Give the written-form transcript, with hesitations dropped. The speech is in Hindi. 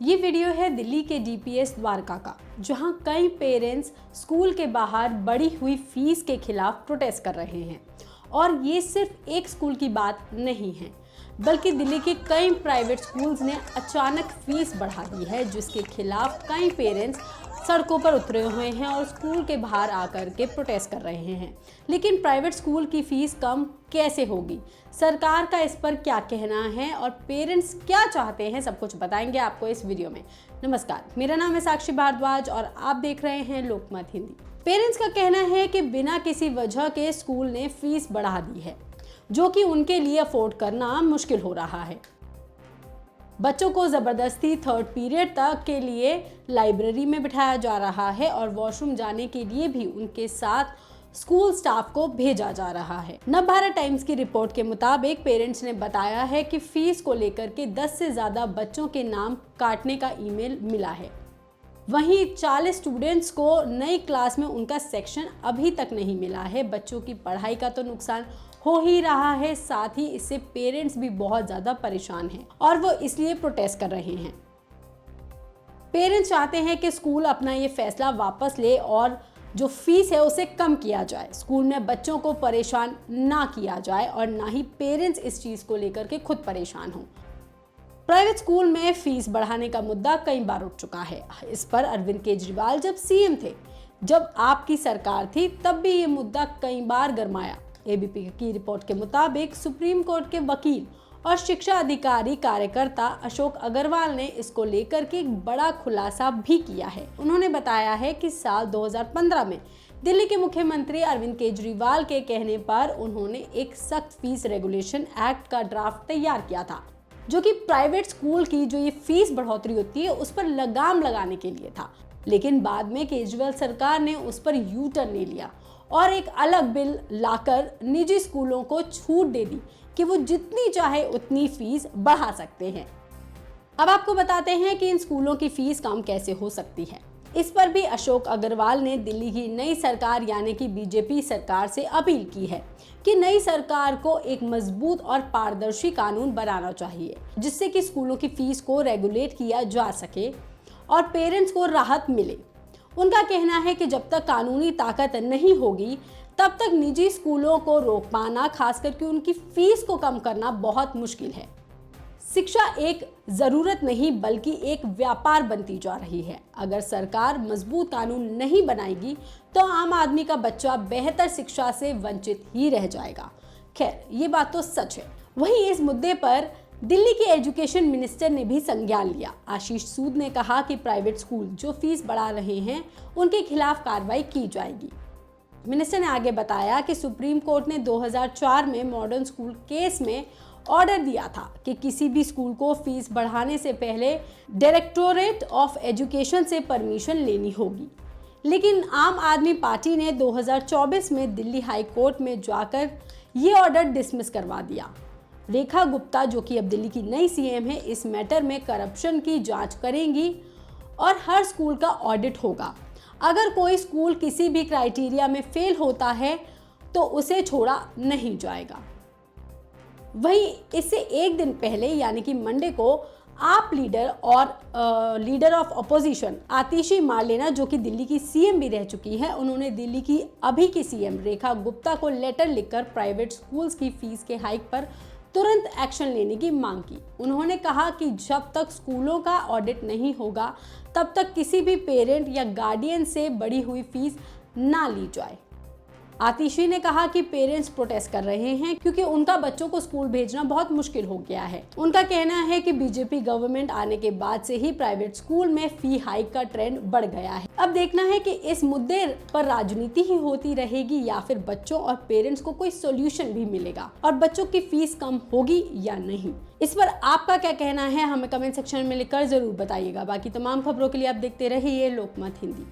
ये वीडियो है दिल्ली के डीपीएस द्वारका का, जहां कई पेरेंट्स स्कूल के बाहर बढ़ी हुई फीस के खिलाफ प्रोटेस्ट कर रहे हैं। और ये सिर्फ एक स्कूल की बात नहीं है, बल्कि दिल्ली के कई प्राइवेट स्कूल्स ने अचानक फीस बढ़ा दी है, जिसके खिलाफ कई पेरेंट्स सड़कों पर उतरे हुए हैं और स्कूल के बाहर आकर के प्रोटेस्ट कर रहे हैं। लेकिन प्राइवेट स्कूल की फीस कम कैसे होगी, सरकार का इस पर क्या कहना है और पेरेंट्स क्या चाहते हैं, सब कुछ बताएंगे आपको इस वीडियो में। नमस्कार, मेरा नाम है साक्षी भारद्वाज और आप देख रहे हैं लोकमत हिंदी। पेरेंट्स का कहना है कि बिना किसी वजह के स्कूल ने फीस बढ़ा दी है, जो कि उनके लिए अफोर्ड करना मुश्किल हो रहा है। बच्चों को जबरदस्ती थर्ड पीरियड तक के लिए लाइब्रेरी में बिठाया जा रहा है और वॉशरूम जाने के लिए भी उनके साथ स्कूल स्टाफ को भेजा जा रहा है। नवभारत टाइम्स की रिपोर्ट के मुताबिक पेरेंट्स ने बताया है कि फीस को लेकर के 10 से ज्यादा बच्चों के नाम काटने का ईमेल मिला है। वहीं 40 स्टूडेंट्स को नई क्लास में उनका सेक्शन अभी तक नहीं मिला है। बच्चों की पढ़ाई का तो नुकसान हो ही रहा है, साथ ही इससे पेरेंट्स भी बहुत ज्यादा परेशान हैं और वो इसलिए प्रोटेस्ट कर रहे हैं। पेरेंट्स चाहते हैं कि स्कूल अपना ये फैसला वापस ले और जो फीस है उसे कम किया जाए। स्कूल में बच्चों को परेशान ना किया जाए और ना ही पेरेंट्स इस चीज को लेकर के खुद परेशान हों। प्राइवेट स्कूल में फीस बढ़ाने का मुद्दा कई बार उठ चुका है। इस पर अरविंद केजरीवाल जब सीएम थे, जब आपकी सरकार थी, तब भी ये मुद्दा कई बार गरमाया। एबीपी की रिपोर्ट के मुताबिक सुप्रीम कोर्ट के वकील और शिक्षा अधिकारी कार्यकर्ता अशोक अग्रवाल ने इसको लेकर के एक बड़ा खुलासा भी किया है। उन्होंने बताया है कि साल 2015 में दिल्ली के मुख्यमंत्री अरविंद केजरीवाल के कहने पर उन्होंने एक सख्त फीस रेगुलेशन एक्ट का ड्राफ्ट तैयार किया था, जो कि प्राइवेट स्कूल की जो ये फीस बढ़ोतरी होती है उस पर लगाम लगाने के लिए था। लेकिन बाद में केजरीवाल सरकार ने उस पर यू टर्न ले लिया और एक अलग बिल लाकर निजी स्कूलों को छूट दे दी कि वो जितनी चाहे उतनी फीस बढ़ा सकते हैं। अब आपको बताते हैं कि इन स्कूलों की फीस कम कैसे हो सकती है। इस पर भी अशोक अग्रवाल ने दिल्ली की नई सरकार यानी कि बीजेपी सरकार से अपील की है कि नई सरकार को एक मजबूत और पारदर्शी कानून बनाना चाहिए, जिससे कि स्कूलों की फीस को रेगुलेट किया जा सके और पेरेंट्स को राहत मिले। उनका कहना है कि जब तक कानूनी ताकत नहीं होगी तब तक निजी स्कूलों को रोक पाना, खास करके उनकी फीस को कम करना बहुत मुश्किल है। शिक्षा एक जरूरत नहीं बल्कि एक व्यापार बनती जा रही है। अगर सरकार मजबूत कानून नहीं बनाएगी तो आम आदमी का बच्चा बेहतर शिक्षा से वंचित ही रह जाएगा। खैर, ये बात तो सच है। वहीं इस मुद्दे पर दिल्ली के एजुकेशन मिनिस्टर ने भी संज्ञान लिया। आशीष सूद ने कहा कि प्राइवेट स्कूल जो फीस बढ़ा रहे हैं उनके खिलाफ कार्रवाई की जाएगी। मिनिस्टर ने आगे बताया कि सुप्रीम कोर्ट ने 2004 में मॉडर्न स्कूल केस में ऑर्डर दिया था कि किसी भी स्कूल को फीस बढ़ाने से पहले डायरेक्टोरेट ऑफ एजुकेशन से परमिशन लेनी होगी। लेकिन आम आदमी पार्टी ने 2024 में दिल्ली हाई कोर्ट में जाकर ये ऑर्डर डिसमिस करवा दिया। रेखा गुप्ता, जो कि अब दिल्ली की नई सीएम है, इस मैटर में करप्शन की जांच करेंगी और हर स्कूल का ऑडिट होगा। अगर कोई स्कूल किसी भी क्राइटेरिया में फेल होता है तो उसे छोड़ा नहीं जाएगा। वहीं इससे एक दिन पहले यानी कि मंडे को आप लीडर और leader of opposition Atishi Marlena, जो कि दिल्ली की सीएम भी रह चुकी है, उन्होंने दिल्ली की अभी की सीएम रेखा गुप्ता को लेटर लिखकर प्राइवेट स्कूल्स की फीस के हाइक पर तुरंत एक्शन लेने की मांग की। उन्होंने कहा कि जब तक स्कूलों का ऑडिट नहीं होगा तब तक किसी भी पेरेंट या गार्डियन से बढ़ी हुई फीस ना ली जाए। आतिशी ने कहा कि पेरेंट्स प्रोटेस्ट कर रहे हैं क्योंकि उनका बच्चों को स्कूल भेजना बहुत मुश्किल हो गया है। उनका कहना है कि बीजेपी गवर्नमेंट आने के बाद से ही प्राइवेट स्कूल में फी हाइक का ट्रेंड बढ़ गया है। अब देखना है कि इस मुद्दे पर राजनीति ही होती रहेगी या फिर बच्चों और पेरेंट्स को कोई सोल्यूशन भी मिलेगा और बच्चों की फीस कम होगी या नहीं। इस पर आपका क्या कहना है, हमें कमेंट सेक्शन में लिखकर जरूर बताइएगा। बाकी तमाम खबरों के लिए आप देखते रहिए लोकमत हिंदी।